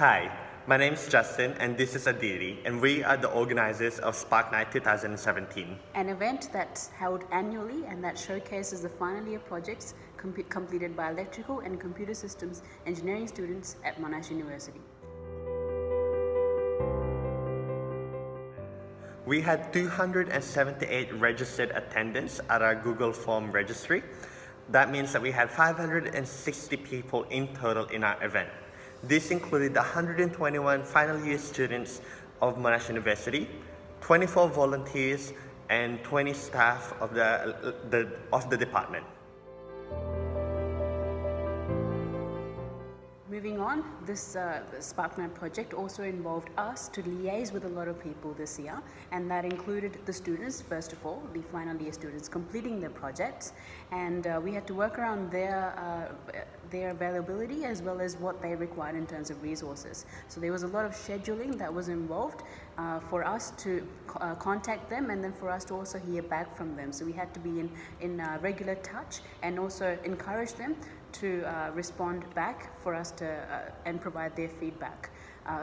Hi, my name is Justin and this is Aditi, and we are the organizers of Spark Night 2017. An event that's held annually and that showcases the final year projects completed by electrical and computer systems engineering students at Monash University. We had 278 registered attendants at our Google Form registry. That means that we had 560 people in total in our event. This included 121 final year students of Monash University, 24 volunteers, and 20 staff of the department. Moving on, this Spark Night project also involved us to liaise with a lot of people this year, and that included the students, first of all, the final year students completing their projects, and we had to work around their availability as well as what they required in terms of resources. So there was a lot of scheduling that was involved for us to contact them, and then for us to also hear back from them. So we had to be in regular touch and also encourage them to respond back for us to and provide their feedback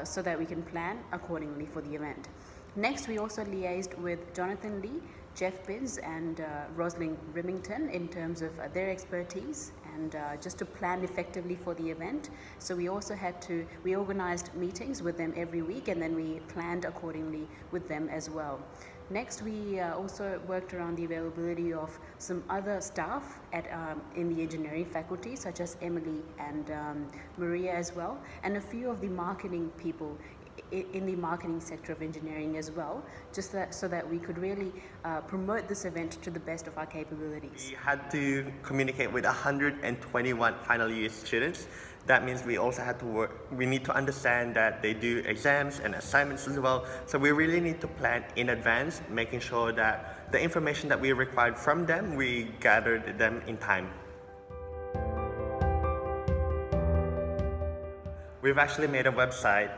so that we can plan accordingly for the event. Next, we also liaised with Jonathan Lee, Jeff Binns, and Rosalind Remington in terms of their expertise and just to plan effectively for the event. So we also we organized meetings with them every week, and then we planned accordingly with them as well. Next, we also worked around the availability of some other staff in the engineering faculty, such as Emily and Maria as well, and a few of the marketing people in the marketing sector of engineering as well, just so that we could really promote this event to the best of our capabilities. We had to communicate with 121 final year students. That means we also had to we need to understand that they do exams and assignments as well. So we really need to plan in advance, making sure that the information that we required from them, we gathered them in time. We've actually made a website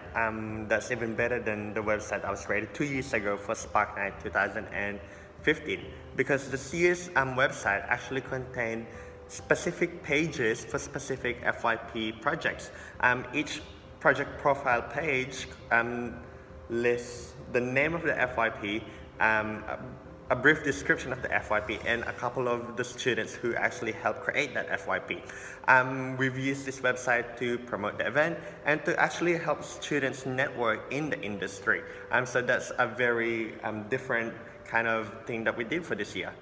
that's even better than the website that was created 2 years ago for Spark Night 2015, because this year's website actually contained specific pages for specific FYP projects. Each project profile page lists the name of the FYP, a brief description of the FYP, and a couple of the students who actually helped create that FYP. We've used this website to promote the event and to actually help students network in the industry. So that's a very different kind of thing that we did for this year.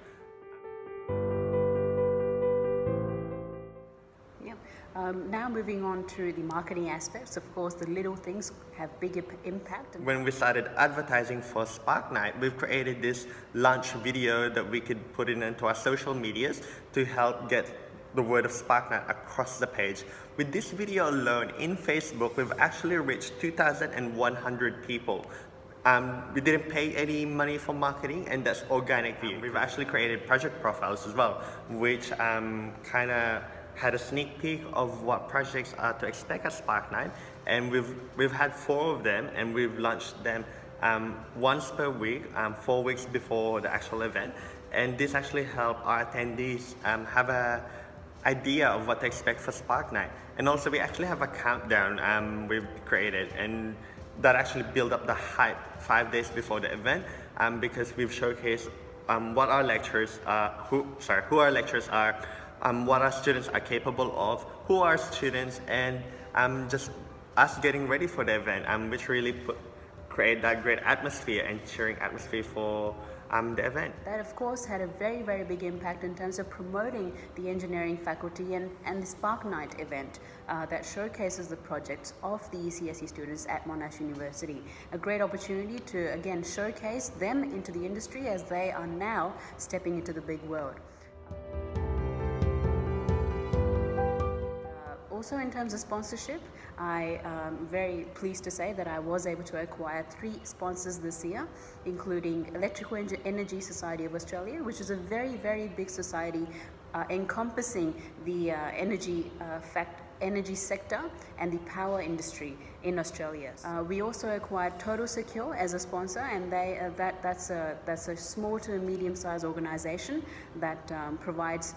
Now moving on to the marketing aspects, of course, the little things have big impact. When we started advertising for Spark Night, we've created this launch video that we could put into our social medias to help get the word of Spark Night across the page. With this video alone in Facebook, we've actually reached 2,100 people. We didn't pay any money for marketing, and that's organic view. We've actually created project profiles as well, which kind of had a sneak peek of what projects are to expect at Spark Night, and we've had 4 of them, and we've launched them once per week, 4 weeks before the actual event, and this actually helped our attendees have a idea of what to expect for Spark Night. And also we actually have a countdown we've created, and that actually build up the hype 5 days before the event, because we've showcased what our lecturers who our lecturers are, what our students are capable of, who are students, and just us getting ready for the event, which really create that great atmosphere and cheering atmosphere for the event. That of course had a very, very big impact in terms of promoting the engineering faculty and the Spark Night event that showcases the projects of the ECSE students at Monash University. A great opportunity to again showcase them into the industry as they are now stepping into the big world. Also, in terms of sponsorship, I am very pleased to say that I was able to acquire 3 sponsors this year, including Electrical Energy Society of Australia, which is a very, very big society encompassing the energy sector and the power industry. in Australia. We also acquired Total Secure as a sponsor, and that's a small to medium-sized organization that provides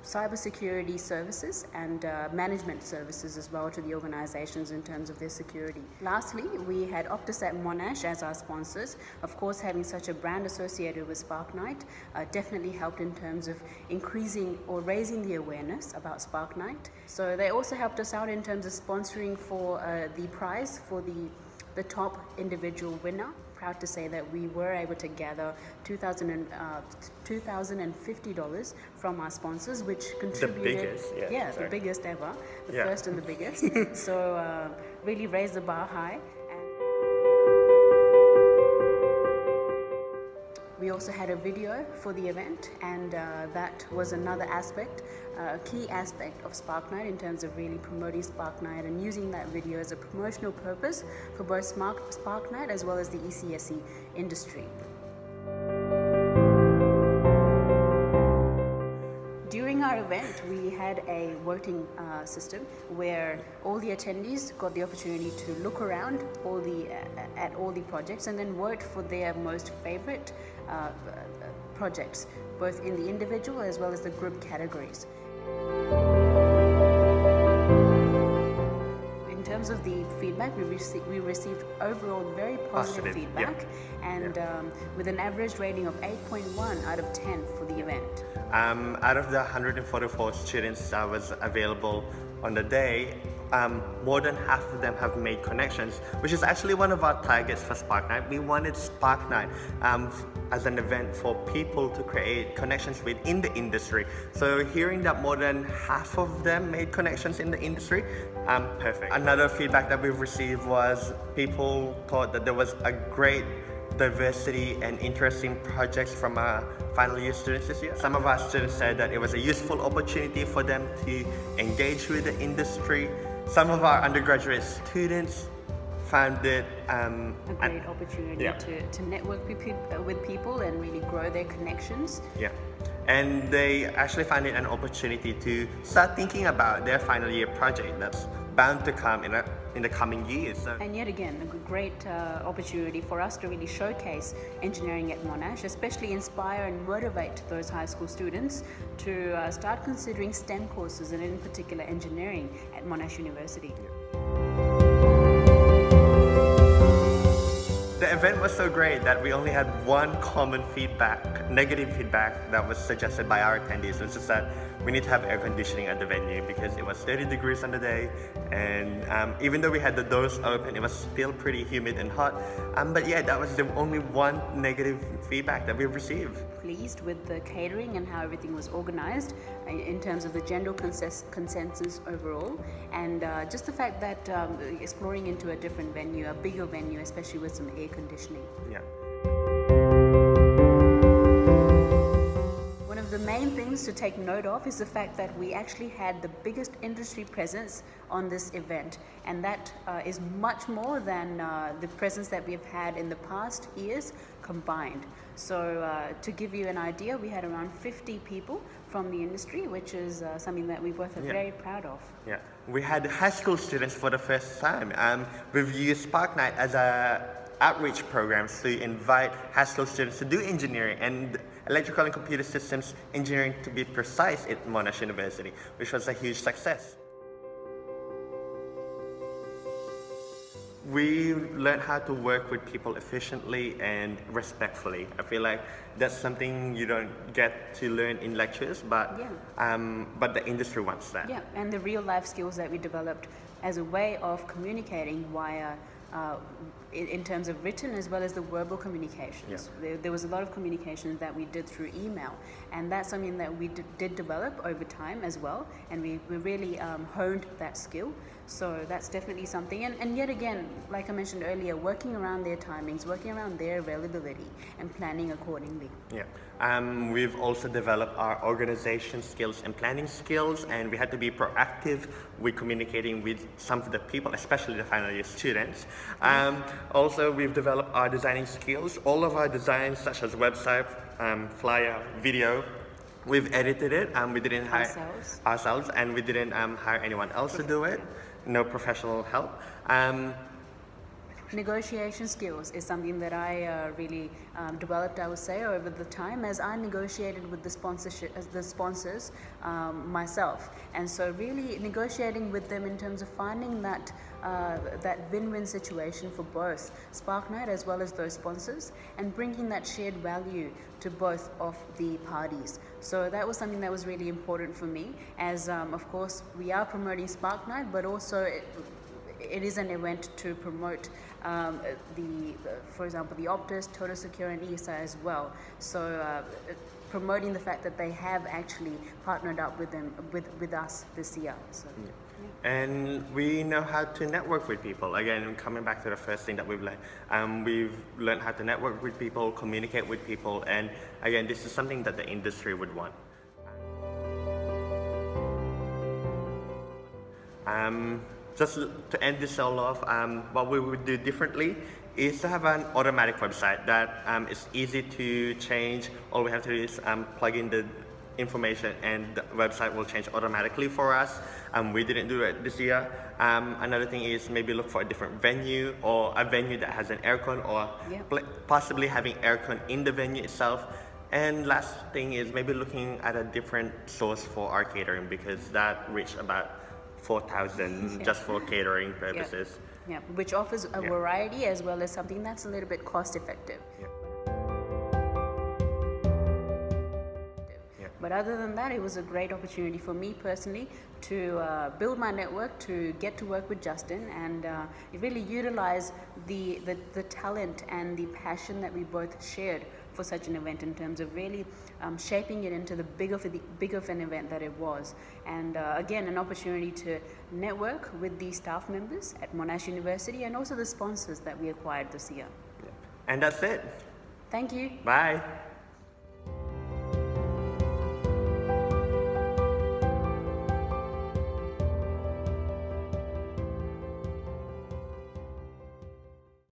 cybersecurity services and management services as well to the organizations in terms of their security. Lastly, we had Optus at Monash as our sponsors. Of course, having such a brand associated with Spark Night definitely helped in terms of increasing or raising the awareness about Spark Night. So they also helped us out in terms of sponsoring for the prize for the top individual winner. Proud to say that we were able to gather $2,050 from our sponsors, which contributed. The biggest ever, the first and the biggest. So really raised the bar high. We also had a video for the event, and that was another aspect, a key aspect of Spark Night in terms of really promoting Spark Night and using that video as a promotional purpose for both Spark Night as well as the ECSE industry. During our event, we had a voting system where all the attendees got the opportunity to look around at all the projects and then vote for their most favorite projects, both in the individual as well as the group categories. In terms of the feedback, we received overall very positive feedback, and with an average rating of 8.1 out of 10 for the event. Out of the 144 students that was available on the day, more than half of them have made connections, which is actually one of our targets for Spark Night. We wanted Spark Night as an event for people to create connections within the industry. So hearing that more than half of them made connections in the industry, perfect. Another feedback that we've received was people thought that there was a great diversity and interesting projects from our final year students this year. Some of our students said that it was a useful opportunity for them to engage with the industry. Some of our undergraduate students found it a great opportunity to network with people and really grow their connections. Yeah. And they actually found it an opportunity to start thinking about their final year project that's bound to come in the coming years. So. And yet again, a great opportunity for us to really showcase engineering at Monash, especially inspire and motivate those high school students to start considering STEM courses, and in particular engineering at Monash University. The event was so great that we only had one common feedback, negative feedback that was suggested by our attendees, which is that we need to have air conditioning at the venue because it was 30 degrees on the day, and even though we had the doors open, it was still pretty humid and hot. But yeah, that was the only one negative feedback that we received. Pleased with the catering and how everything was organized in terms of the general consensus overall, and just the fact that exploring into a different venue, a bigger venue, especially with some air conditioning. Yeah. One of the main things to take note of is the fact that we actually had the biggest industry presence on this event, and that is much more than the presence that we've had in the past years combined. So to give you an idea, we had around 50 people from the industry, which is something that we both are very proud of. Yeah, we had high school students for the first time. We've used Spark Night as a outreach programs to invite high school students to do engineering and electrical and computer systems engineering, to be precise, at Monash University, which was a huge success. We learned how to work with people efficiently and respectfully. I feel like that's something you don't get to learn in lectures, but the industry wants that. Yeah, and the real life skills that we developed as a way of communicating via in terms of written as well as the verbal communications. There was a lot of communication that we did through email, and that's something that we did develop over time as well, and we really honed that skill. So that's definitely something, and yet again, like I mentioned earlier, working around their timings, working around their availability, and planning accordingly. We've also developed our organization skills and planning skills, and we had to be proactive with communicating with some of the people, especially the final year students. Also, we've developed our designing skills. All of our designs, such as website, flyer, video, we've edited it. We didn't hire ourselves, and we didn't hire anyone else to do it. no professional help. Negotiation skills is something that I really developed, I would say, over the time as I negotiated with the sponsors myself, and so really negotiating with them in terms of finding that win-win situation for both SparkNight as well as those sponsors, and bringing that shared value to both of the parties. So that was something that was really important for me, as of course we are promoting SparkNight, but also it is an event to promote for example, the Optus, Total Secure, and ESA as well. So promoting the fact that they have actually partnered up with them, with us this year. So, yeah. And we know how to network with people. Again, coming back to the first thing that we've learned how to network with people, communicate with people, and again, this is something that the industry would want. Just to end this all off, what we would do differently is to have an automatic website that is easy to change. All we have to do is plug in the information and the website will change automatically for us. We didn't do it this year. Another thing is maybe look for a different venue, or a venue that has an aircon, or possibly having aircon in the venue itself. And last thing is maybe looking at a different source for our catering, because that reached about 4,000 just for catering purposes. Yeah, which offers a variety as well as something that's a little bit cost effective. But other than that, it was a great opportunity for me personally to build my network, to get to work with Justin, and really utilize the talent and the passion that we both shared for such an event, in terms of really shaping it into the big of an event that it was. And again, an opportunity to network with the staff members at Monash University, and also the sponsors that we acquired this year. And that's it. Thank you. Bye.